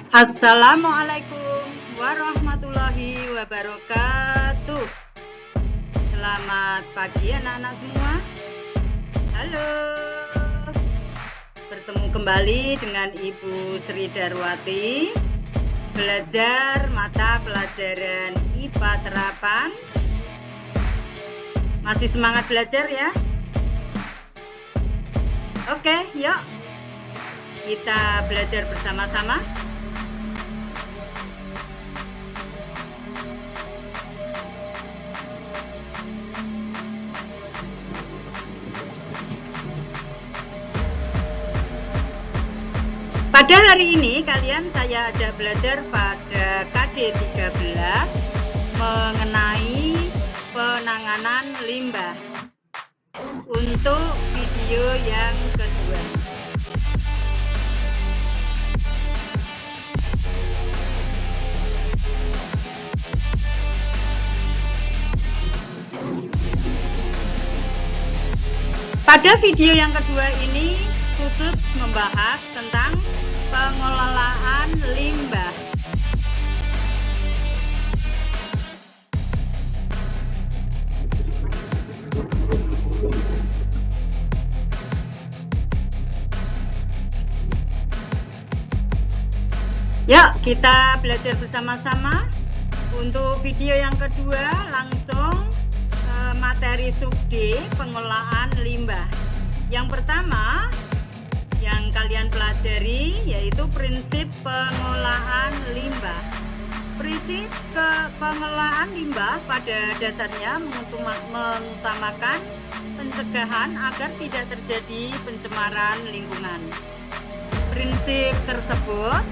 Assalamualaikum warahmatullahi wabarakatuh. Selamat pagi anak-anak semua. Halo. Bertemu kembali dengan Ibu Sri Darwati. Belajar mata pelajaran IPA terapan. Masih semangat belajar ya? Oke, yuk. Kita belajar bersama-sama. Pada hari ini saya ajak belajar pada KD 13 mengenai penanganan limbah untuk video yang kedua. Pada video yang kedua ini khusus membahas tentang pengelolaan limbah. Yuk kita belajar bersama-sama. Untuk video yang kedua langsung materi sub D, pengelolaan limbah. Yang pertama yang kalian pelajari yaitu prinsip pengolahan limbah. Prinsip pengelolaan limbah pada dasarnya mengutamakan pencegahan agar tidak terjadi pencemaran lingkungan. Prinsip tersebut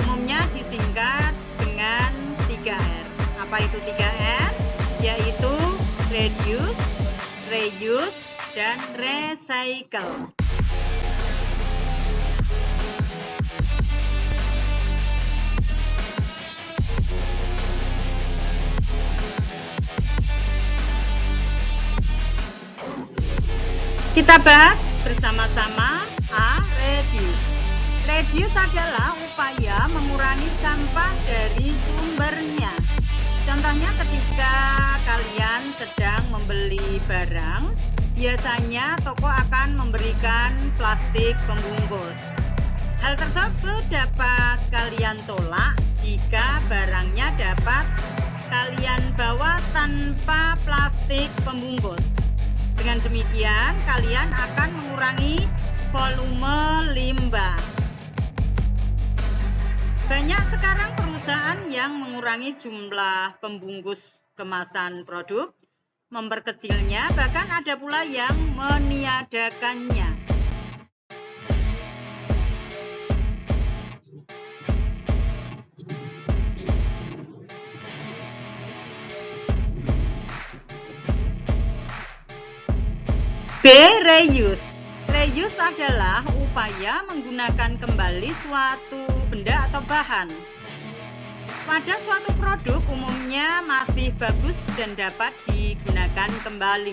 umumnya disingkat dengan 3R. Apa itu 3R? Yaitu reduce, reuse, dan recycle. Kita bahas bersama-sama. A. Reduce. Reduce adalah upaya mengurangi sampah dari sumbernya. Contohnya ketika kalian sedang membeli barang, biasanya toko akan memberikan plastik pembungkus. Hal tersebut dapat kalian tolak jika barangnya dapat kalian bawa tanpa plastik pembungkus. Dengan demikian, kalian akan mengurangi volume limbah. Banyak sekarang perusahaan yang mengurangi jumlah pembungkus kemasan produk, memperkecilnya, bahkan ada pula yang meniadakannya. B. Reuse. Reuse adalah upaya menggunakan kembali suatu benda atau bahan pada suatu produk umumnya masih bagus dan dapat digunakan kembali.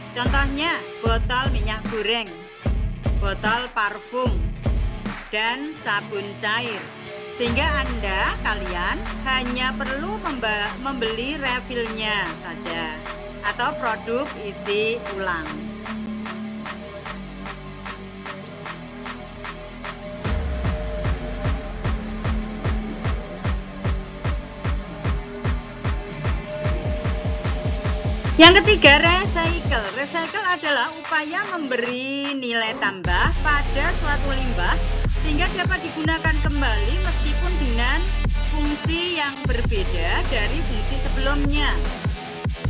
Contohnya botol minyak goreng, botol parfum, dan sabun cair. Sehingga kalian hanya perlu membeli refillnya saja atau produk isi ulang. Yang ketiga, recycle. Recycle adalah upaya memberi nilai tambah pada suatu limbah sehingga dapat digunakan kembali meskipun dengan fungsi yang berbeda dari fungsi sebelumnya.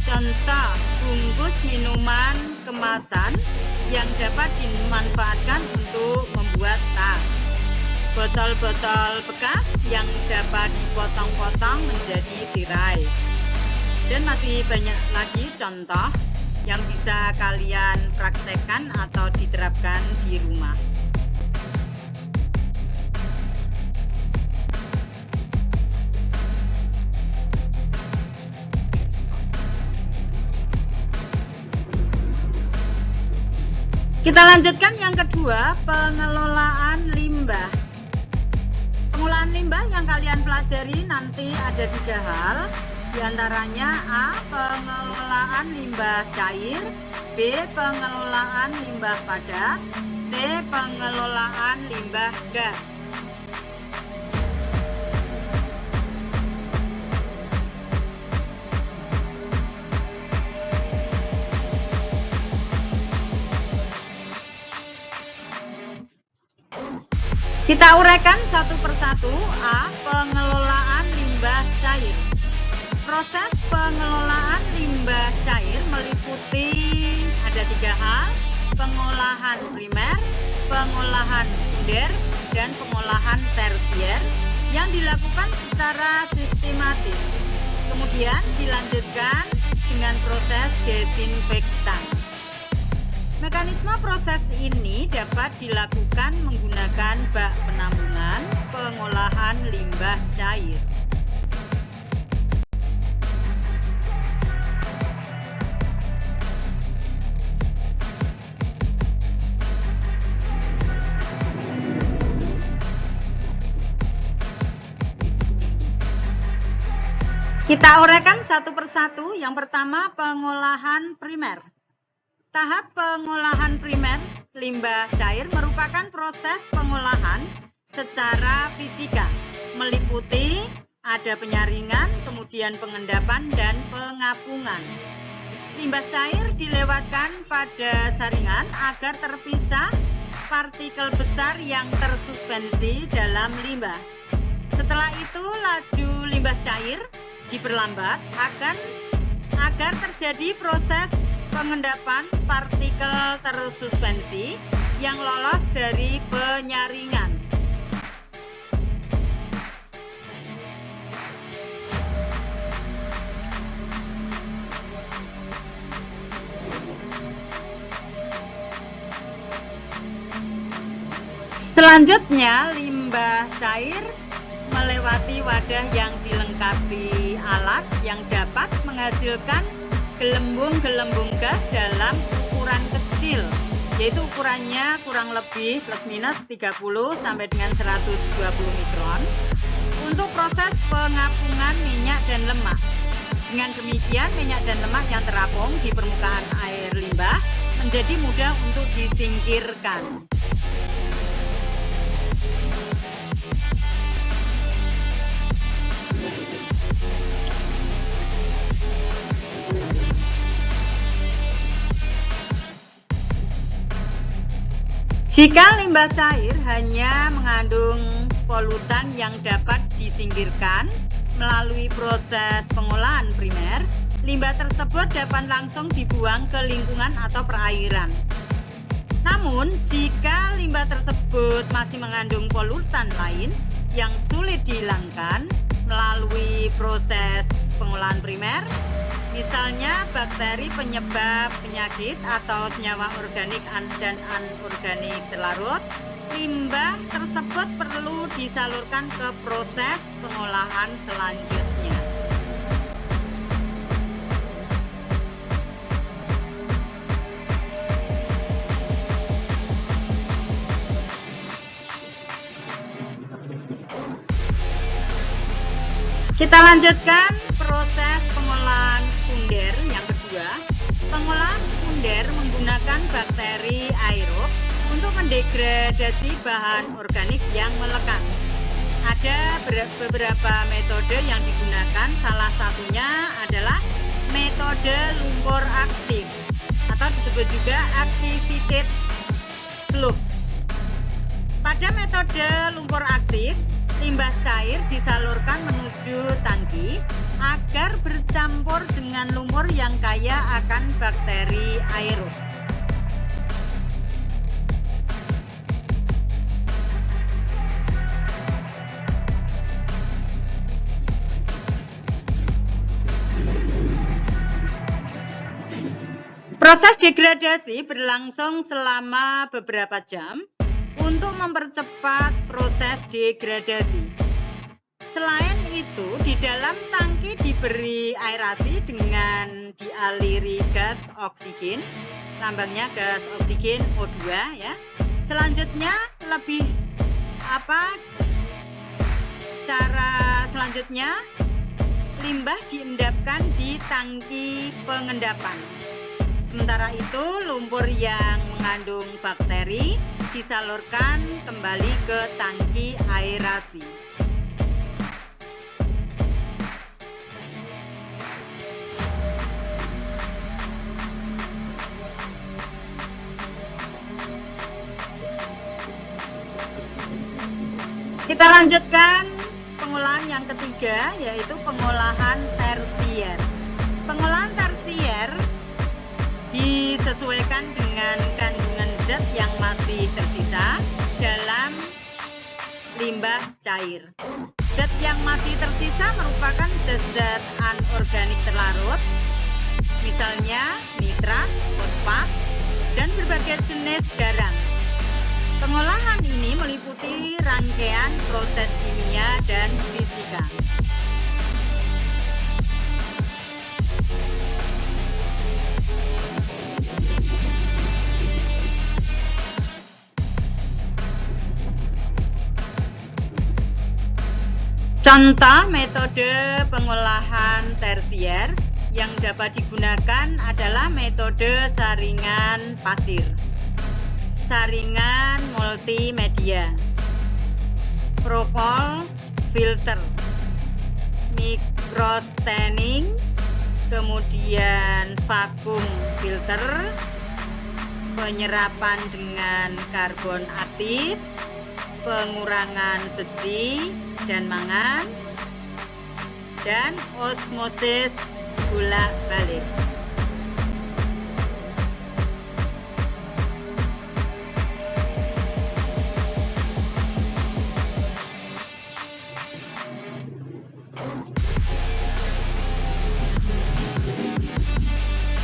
Contoh, bungkus minuman kemasan yang dapat dimanfaatkan untuk membuat tas. Botol-botol bekas yang dapat dipotong-potong menjadi tirai. Dan masih banyak lagi contoh yang bisa kalian praktekkan atau diterapkan di rumah. Kita lanjutkan yang kedua, pengelolaan limbah. Pengelolaan Pengolahan limbah yang kalian pelajari nanti ada 3 hal. Di antaranya A. Pengelolaan limbah cair, B. Pengelolaan limbah padat, C. Pengelolaan limbah gas. Kita uraikan satu persatu. A. Pengelolaan limbah cair. Proses pengelolaan limbah cair meliputi ada 3 hal: pengolahan primer, pengolahan sekunder, dan pengolahan tersier yang dilakukan secara sistematis. Kemudian dilanjutkan dengan proses desinfektan. Mekanisme proses ini dapat dilakukan menggunakan bak penampungan pengolahan limbah cair. Kita uraikan satu persatu. Yang pertama, pengolahan primer. Tahap pengolahan primer limbah cair merupakan proses pengolahan secara fisika, meliputi ada penyaringan, kemudian pengendapan, dan pengapungan. Limbah cair dilewatkan pada saringan agar terpisah partikel besar yang tersuspensi dalam limbah. Setelah itu, laju limbah cair diperlambat agar terjadi proses pengendapan partikel tersuspensi yang lolos dari penyaringan. Selanjutnya, limbah cair melewati wadah yang dilengkapi alat yang dapat menghasilkan gelembung-gelembung gas dalam ukuran kecil, yaitu ukurannya kurang lebih plus minus 30 sampai dengan 120 mikron untuk proses pengapungan minyak dan lemak. Dengan demikian, minyak dan lemak yang terapung di permukaan air limbah menjadi mudah untuk disingkirkan. Jika limbah cair hanya mengandung polutan yang dapat disingkirkan melalui proses pengolahan primer, limbah tersebut dapat langsung dibuang ke lingkungan atau perairan. Namun, jika limbah tersebut masih mengandung polutan lain yang sulit dihilangkan melalui proses pengolahan primer, misalnya bakteri penyebab penyakit atau senyawa organik dan anorganik terlarut, limbah tersebut perlu disalurkan ke proses pengolahan selanjutnya. Kita lanjutkan proses pengolahan sekunder yang kedua. Pengolahan sekunder menggunakan bakteri aerob untuk mendegradasi bahan organik yang melekat. Ada beberapa metode yang digunakan, salah satunya adalah metode lumpur aktif atau disebut juga activated slope. Pada metode lumpur aktif, limbah cair disalurkan menuju tangki agar bercampur dengan lumpur yang kaya akan bakteri aerob. Proses degradasi berlangsung selama beberapa jam untuk mempercepat proses degradasi. Selain itu, di dalam tangki diberi aerasi dengan dialiri gas oksigen, lambangnya gas oksigen O2 ya. Selanjutnya Cara selanjutnya, limbah diendapkan di tangki pengendapan. Sementara itu, lumpur yang mengandung bakteri disalurkan kembali ke tangki aerasi. Kita lanjutkan pengolahan yang ketiga, yaitu pengolahan tersier. Pengolahan tersier disesuaikan dengan kandungan zat yang masih tersisa dalam limbah cair. Zat yang masih tersisa merupakan zat-zat anorganik terlarut, misalnya nitrat, fosfat, dan berbagai jenis garam. Pengolahan ini meliputi rangkaian proses kimia dan fisika. Contoh metode pengolahan tersier yang dapat digunakan adalah metode saringan pasir, saringan multimedia, propol filter, microstaining, kemudian vakum filter, penyerapan dengan karbon aktif, pengurangan besi dan mangan, dan osmosis bolak-balik.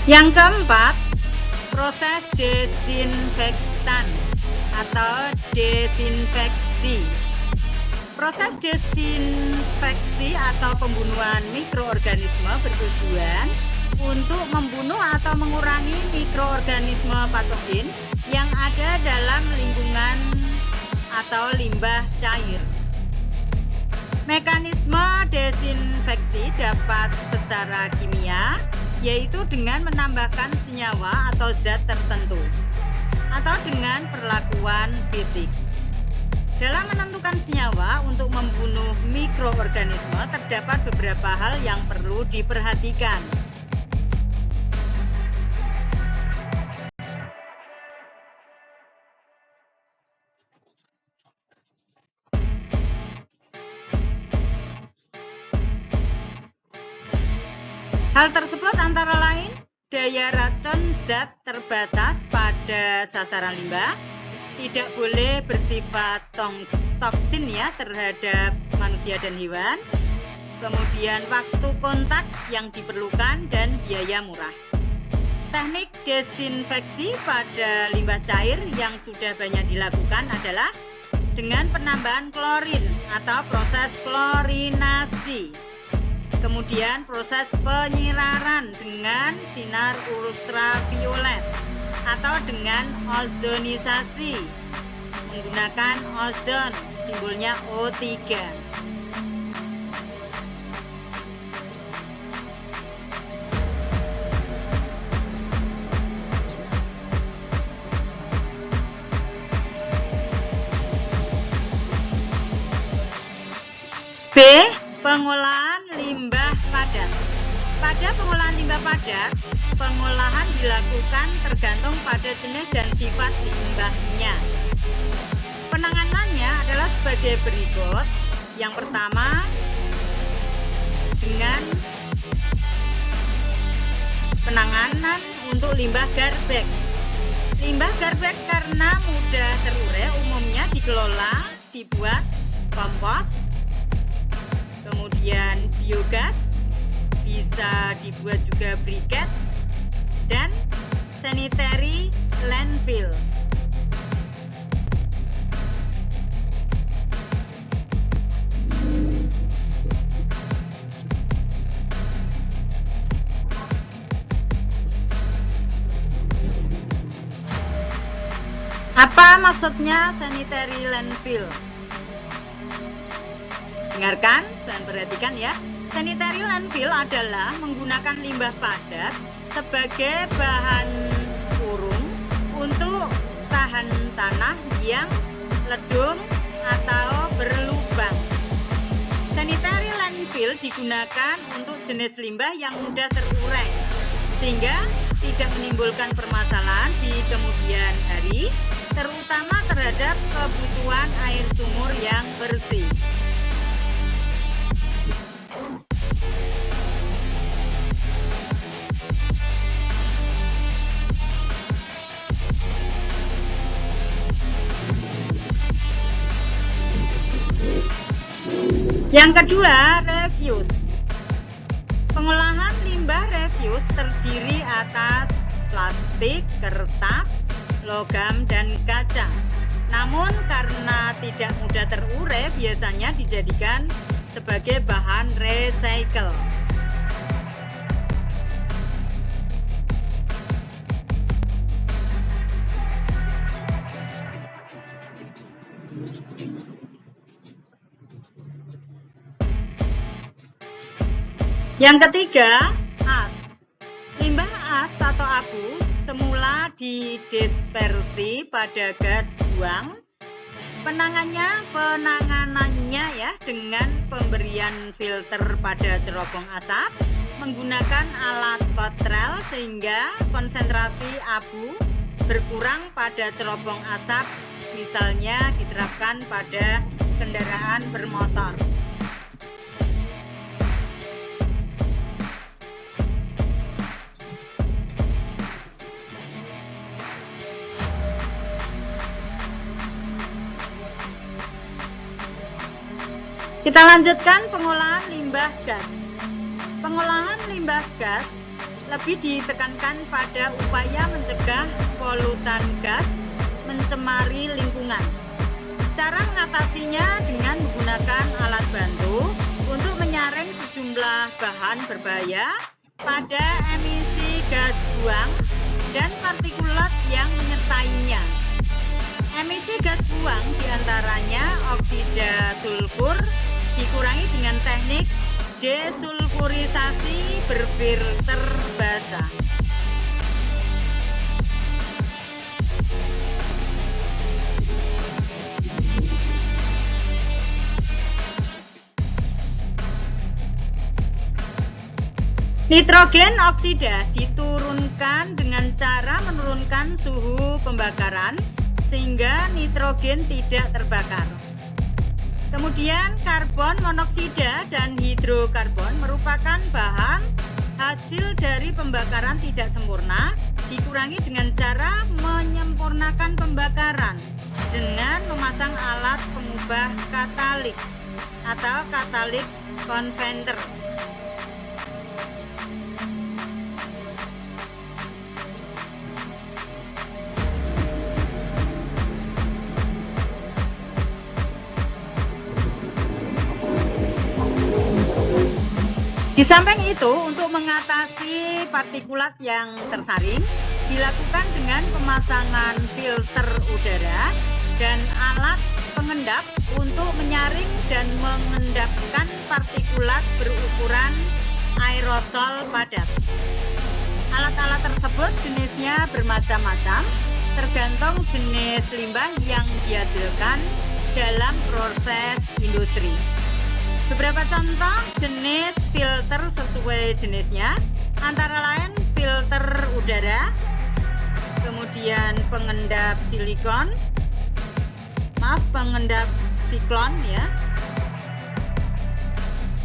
Yang keempat, proses desinfektan atau desinfeksi. Proses desinfeksi atau pembunuhan mikroorganisme bertujuan untuk membunuh atau mengurangi mikroorganisme patogen yang ada dalam lingkungan atau limbah cair. Mekanisme desinfeksi dapat secara kimia, yaitu dengan menambahkan senyawa atau zat tertentu, atau dengan perlakuan fisik. Dalam menentukan senyawa untuk membunuh mikroorganisme, terdapat beberapa hal yang perlu diperhatikan. Hal tersebut antara lain daya racun zat terbatas pada sasaran limbah, tidak boleh bersifat toksin terhadap manusia dan hewan, kemudian waktu kontak yang diperlukan dan biaya murah. Teknik desinfeksi pada limbah cair yang sudah banyak dilakukan adalah dengan penambahan klorin atau proses klorinasi. Kemudian proses penyiraran dengan sinar ultraviolet atau dengan ozonisasi menggunakan ozon, simbolnya O3. B. Pengolahan limbah padat. Pada pengolahan limbah padat, pengolahan dilakukan tergantung pada jenis dan sifat limbahnya. Penanganannya adalah sebagai berikut. Yang pertama, dengan penanganan untuk limbah garbage. Limbah garbage karena mudah terurai umumnya dikelola, dibuat kompos, kemudian biogas, bisa dibuat juga briket, dan sanitary landfill. Apa maksudnya sanitary landfill? Dengarkan dan perhatikan ya. Sanitary landfill adalah menggunakan limbah padat sebagai bahan urung untuk tahan tanah yang ledung atau berlubang. Sanitary landfill digunakan untuk jenis limbah yang mudah terurai, sehingga tidak menimbulkan permasalahan di kemudian hari, terutama terhadap kebutuhan air sumur yang bersih. Yang kedua, refuse. Pengolahan limbah refuse terdiri atas plastik, kertas, logam, dan kaca. Namun karena tidak mudah terurai, biasanya dijadikan sebagai bahan recycle. Yang ketiga, as. Limbah as atau abu semula didispersi pada gas buang. Penanganannya ya dengan pemberian filter pada cerobong asap menggunakan alat kotrel sehingga konsentrasi abu berkurang pada cerobong asap, misalnya diterapkan pada kendaraan bermotor. Kita lanjutkan pengolahan limbah gas. Pengolahan limbah gas lebih ditekankan pada upaya mencegah polutan gas mencemari lingkungan. Cara mengatasinya dengan menggunakan alat bantu untuk menyaring sejumlah bahan berbahaya pada emisi gas buang dan partikulat yang menyertainya. Emisi gas buang diantaranya oksida sulfur dikurangi dengan teknik desulfurisasi berfilter basah. Nitrogen oksida diturunkan dengan cara menurunkan suhu pembakaran sehingga nitrogen tidak terbakar. Kemudian karbon monoksida dan hidrokarbon merupakan bahan hasil dari pembakaran tidak sempurna, dikurangi dengan cara menyempurnakan pembakaran dengan memasang alat pengubah katalik atau katalit konverter. Di samping itu, untuk mengatasi partikulat yang tersaring, dilakukan dengan pemasangan filter udara dan alat pengendap untuk menyaring dan mengendapkan partikulat berukuran aerosol padat. Alat-alat tersebut jenisnya bermacam-macam, tergantung jenis limbah yang dihasilkan dalam proses industri. Beberapa contoh jenis filter sesuai jenisnya, antara lain filter udara, kemudian pengendap siklon ya,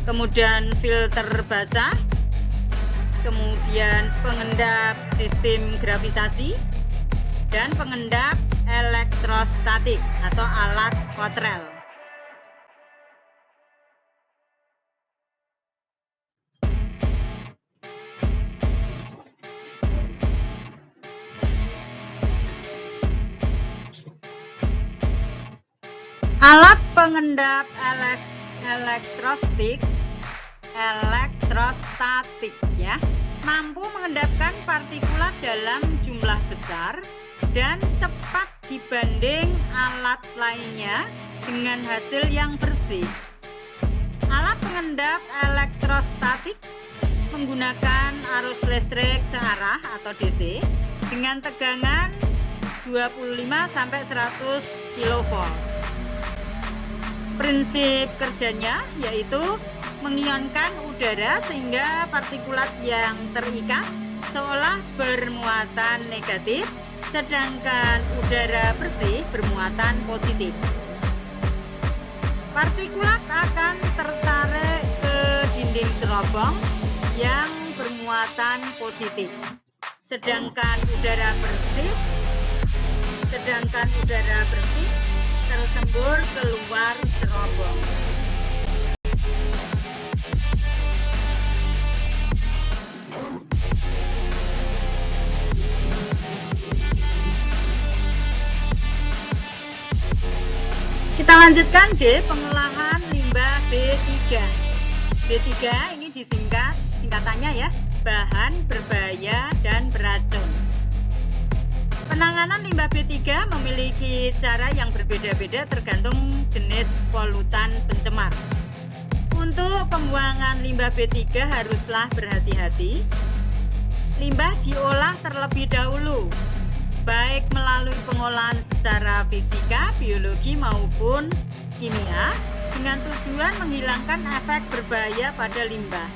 kemudian filter basah, kemudian pengendap sistem gravitasi, dan pengendap elektrostatik atau alat kotrel. Alat pengendap elektrostatik ya, mampu mengendapkan partikulat dalam jumlah besar dan cepat dibanding alat lainnya dengan hasil yang bersih. pengendap elektrostatik menggunakan arus listrik searah atau DC dengan tegangan 25 sampai 100 kV. Prinsip kerjanya yaitu mengionkan udara sehingga partikulat yang terikat seolah bermuatan negatif, sedangkan udara bersih bermuatan positif. Partikulat akan tertarik ke dinding cerobong yang bermuatan positif, sedangkan udara bersih tersembur keluar cerobong. Kita lanjutkan D, pengolahan limbah B3. B3 ini singkatannya ya, bahan berbahaya dan beracun. Penanganan limbah B3 memiliki cara yang berbeda-beda tergantung jenis polutan pencemar. Untuk pembuangan limbah B3 haruslah berhati-hati. Limbah diolah terlebih dahulu, baik melalui pengolahan secara fisika, biologi maupun kimia dengan tujuan menghilangkan efek berbahaya pada limbah.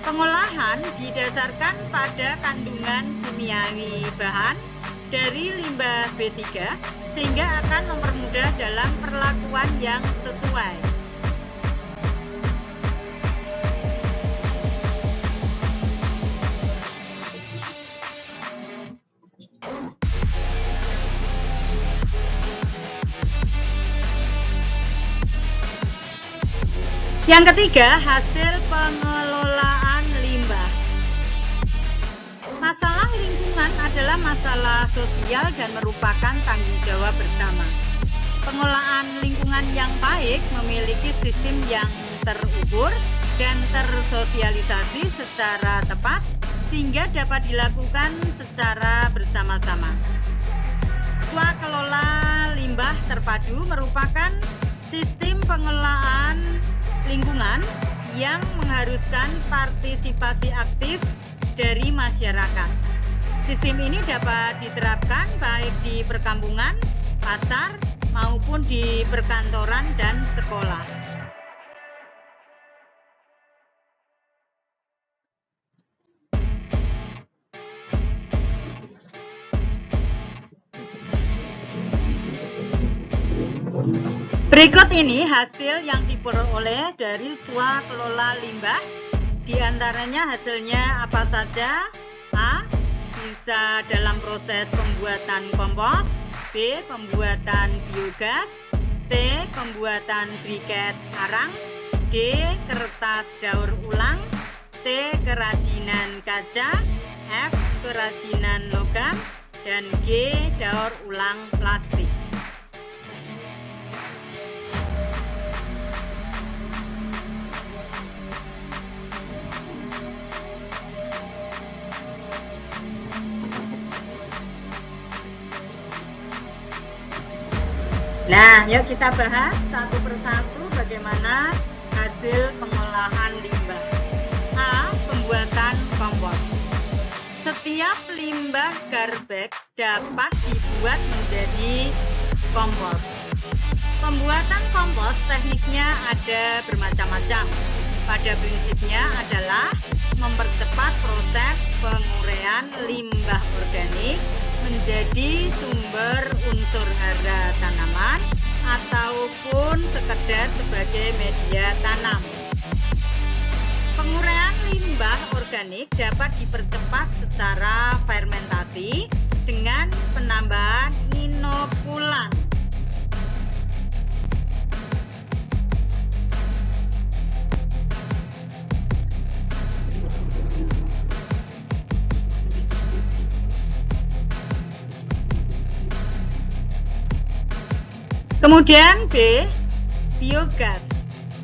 Pengolahan didasarkan pada kandungan kimiawi bahan dari limbah B3 sehingga akan mempermudah dalam perlakuan yang sesuai. Yang ketiga, hasil pengelolaan limbah. Masalah lingkungan adalah masalah sosial dan merupakan tanggung jawab bersama. Pengolahan lingkungan yang baik memiliki sistem yang terukur dan tersosialisasi secara tepat sehingga dapat dilakukan secara bersama-sama. Swakelola limbah terpadu merupakan sistem pengelolaan lingkungan yang mengharuskan partisipasi aktif dari masyarakat. Sistem ini dapat diterapkan baik di perkampungan, pasar, maupun di perkantoran dan sekolah. Berikut ini hasil yang diperoleh dari swakelola limbah. Di antaranya hasilnya apa saja? A. Bisa dalam proses pembuatan kompos. B. Pembuatan biogas. C. Pembuatan briket arang. D. Kertas daur ulang. C. Kerajinan kaca. F. Kerajinan logam. Dan G. Daur ulang plastik. Nah, yuk kita bahas satu persatu bagaimana hasil pengolahan limbah. A. Pembuatan kompos. Setiap limbah garbage dapat dibuat menjadi kompos. Pembuatan kompos tekniknya ada bermacam-macam. Pada prinsipnya adalah mempercepat proses penguraian limbah organik menjadi sumber unsur hara tanaman ataupun sekedar sebagai media tanam. Penguraian limbah organik dapat dipercepat secara fermentasi dengan penambahan inokulan. Kemudian B. Biogas.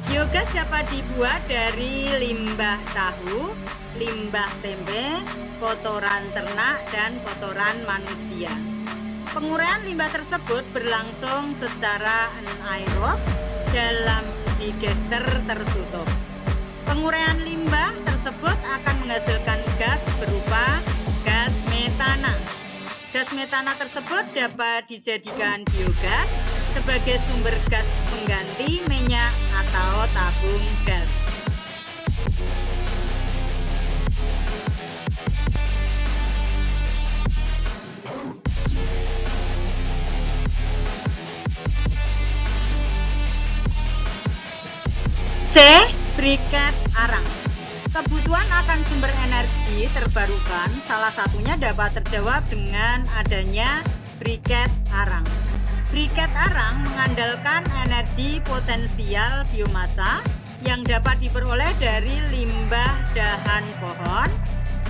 Biogas dapat dibuat dari limbah tahu, limbah tempe, kotoran ternak, dan kotoran manusia. Penguraian limbah tersebut berlangsung secara anaerob dalam di gester tertutup. Penguraian limbah tersebut akan menghasilkan gas berupa gas metana. Gas metana tersebut dapat dijadikan biogas sebagai sumber gas pengganti minyak atau tabung gas. C. Briket arang. Kebutuhan akan sumber energi terbarukan salah satunya dapat terjawab dengan adanya briket arang. Briket arang mengandalkan energi potensial biomasa yang dapat diperoleh dari limbah dahan pohon,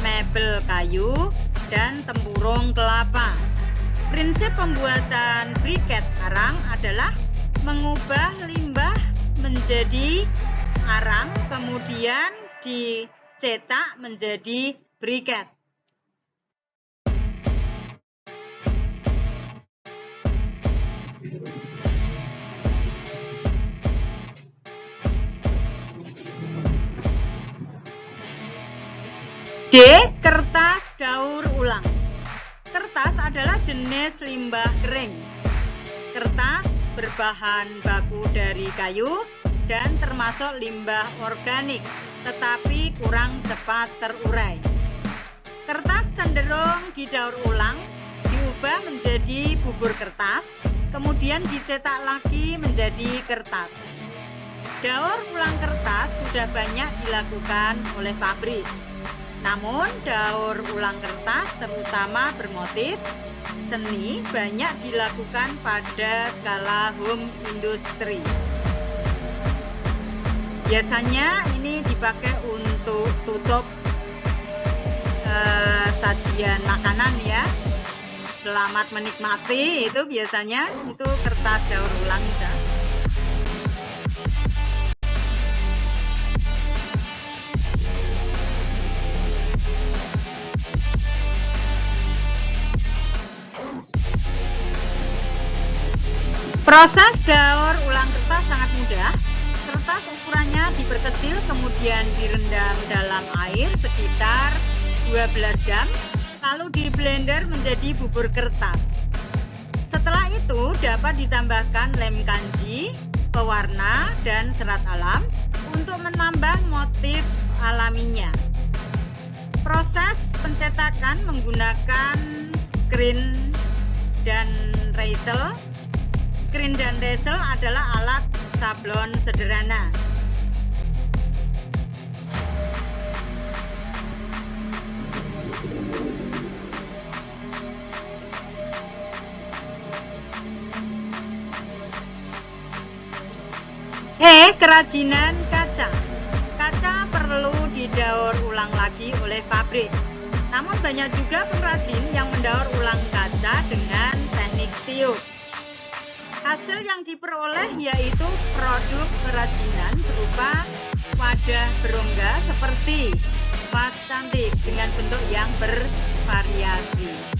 mebel kayu, dan tempurung kelapa. Prinsip pembuatan briket arang adalah mengubah limbah menjadi arang, kemudian dicetak menjadi briket. D. Kertas daur ulang. Kertas adalah jenis limbah kering. Kertas berbahan baku dari kayu dan termasuk limbah organik, tetapi kurang cepat terurai. Kertas cenderung didaur ulang, diubah menjadi bubur kertas, kemudian dicetak lagi menjadi kertas. Daur ulang kertas sudah banyak dilakukan oleh pabrik. Namun, daur ulang kertas terutama bermotif seni banyak dilakukan pada skala home industry. Biasanya ini dipakai untuk tutup sajian makanan ya. Selamat menikmati, itu biasanya itu kertas daur ulang ya. Proses daur ulang kertas sangat mudah. Kertas ukurannya diperkecil kemudian direndam dalam air sekitar 12 jam, lalu di blender menjadi bubur kertas. Setelah itu dapat ditambahkan lem kanji, pewarna, dan serat alam untuk menambah motif alaminya. Proses pencetakan menggunakan screen dan easel. Screen dan easel adalah alat sablon sederhana. Kerajinan kaca. Kaca perlu didaur ulang lagi oleh pabrik. Namun banyak juga pengrajin yang mendaur ulang kaca dengan teknik tiup. Hasil yang diperoleh yaitu produk kerajinan berupa wadah berongga seperti vas cantik dengan bentuk yang bervariasi.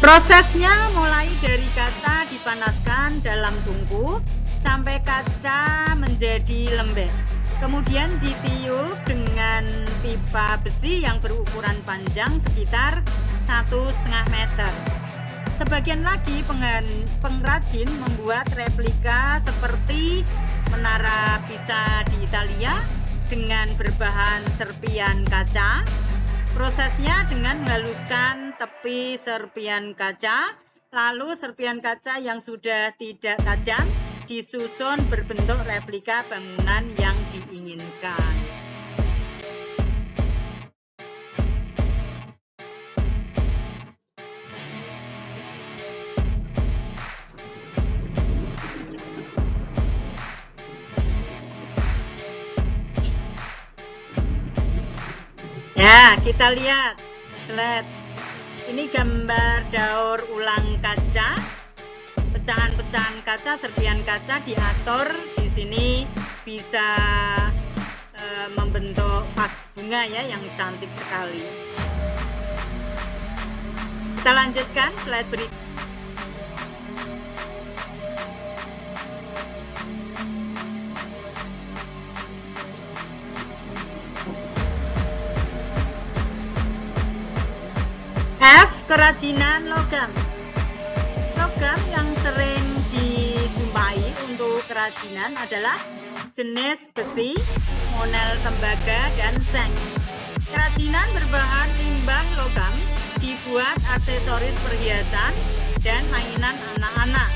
Prosesnya mulai dari kaca dipanaskan dalam tungku sampai kaca menjadi lembek. Kemudian ditiup dengan pipa besi yang berukuran panjang sekitar 1,5 meter. Sebagian lagi pengrajin membuat replika seperti menara Pisa di Italia dengan berbahan serpian kaca. Prosesnya dengan menghaluskan tepi serpian kaca, lalu serpian kaca yang sudah tidak tajam disusun berbentuk replika bangunan yang diinginkan. Ya, kita lihat slide. Ini gambar daur ulang kaca. Pecahan-pecahan kaca, serpian kaca diatur di sini bisa membentuk vas bunga ya yang cantik sekali. Kita lanjutkan slide berikutnya. F. Kerajinan logam. Logam yang sering dijumpai untuk kerajinan adalah jenis besi, monel tembaga, dan seng. Kerajinan berbahan limbah logam dibuat aksesoris perhiasan dan mainan anak-anak.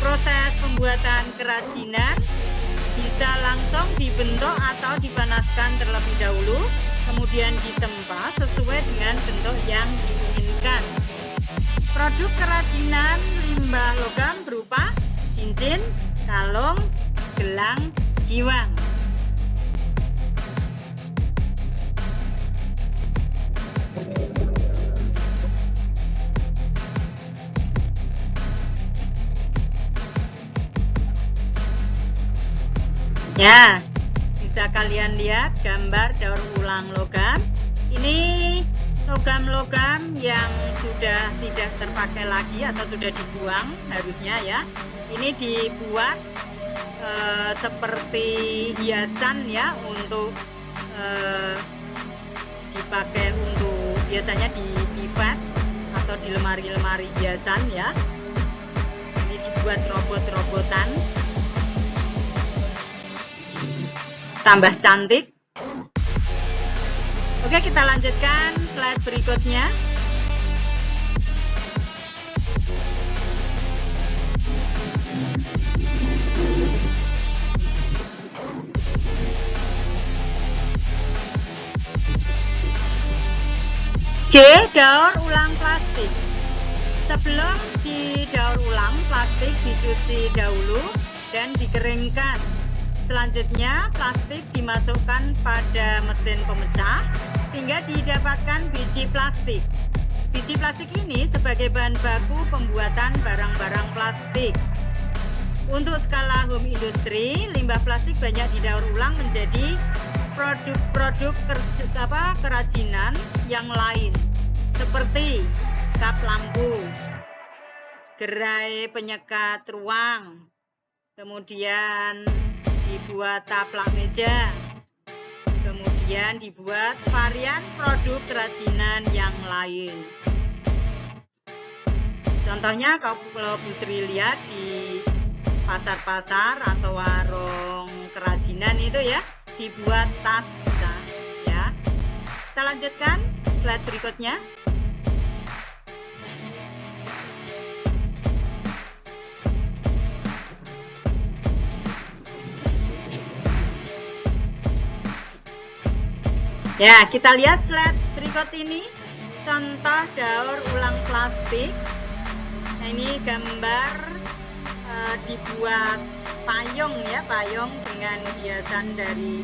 Proses pembuatan kerajinan bisa langsung dibentuk atau dipanaskan terlebih dahulu, kemudian ditempa sesuai dengan bentuk yang diinginkan. Produk kerajinan limbah logam berupa cincin, kalung, gelang, giwang. Ya, bisa kalian lihat gambar daur ulang logam. Ini logam-logam yang sudah tidak terpakai lagi atau sudah dibuang harusnya ya. Ini dibuat seperti hiasan ya, untuk dipakai untuk biasanya di privat atau di lemari-lemari hiasan ya. Ini dibuat robot-robotan, tambah cantik. Oke, kita lanjutkan slide berikutnya. G. Daur ulang plastik. Sebelum didaur ulang, plastik dicuci dahulu dan dikeringkan. Selanjutnya, plastik dimasukkan pada mesin pemecah sehingga didapatkan biji plastik. Biji plastik ini sebagai bahan baku pembuatan barang-barang plastik. Untuk skala home industry, limbah plastik banyak didaur ulang menjadi produk-produk kerajinan yang lain, seperti kap lampu, gerai penyekat ruang, kemudian dibuat taplak meja, kemudian dibuat varian produk kerajinan yang lain. Contohnya kalau Bu Sri lihat di pasar-pasar atau warung kerajinan itu ya, dibuat tas ya. Kita lanjutkan slide berikutnya. Ya, kita lihat slide berikut ini contoh daur ulang plastik. Nah, ini gambar dibuat payung ya, payung dengan hiasan dari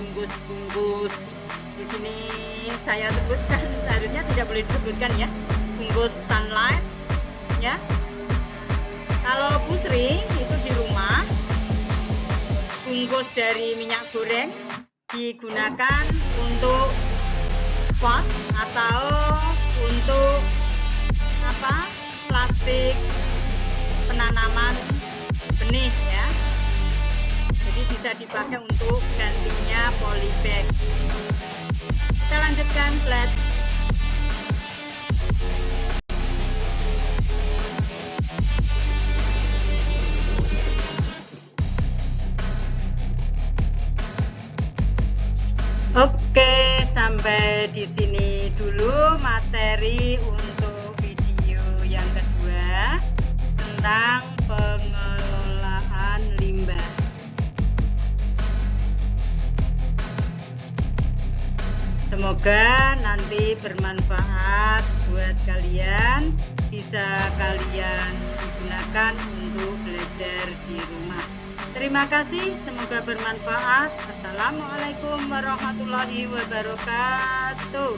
bungkus-bungkus. Di sini saya sebutkan, seharusnya tidak boleh disebutkan ya, bungkus sunlight ya. Kalau Bu Sri itu di rumah, bungkus dari minyak goreng digunakan untuk pot atau untuk plastik penanaman benih ya. Jadi bisa dipakai untuk gantinya polybag. Kita lanjutkan slide. Oke, sampai di sini dulu materi untuk video yang kedua tentang pengelolaan limbah. Semoga nanti bermanfaat buat kalian, bisa kalian gunakan untuk belajar di rumah. Terima kasih, semoga bermanfaat. Assalamualaikum warahmatullahi wabarakatuh.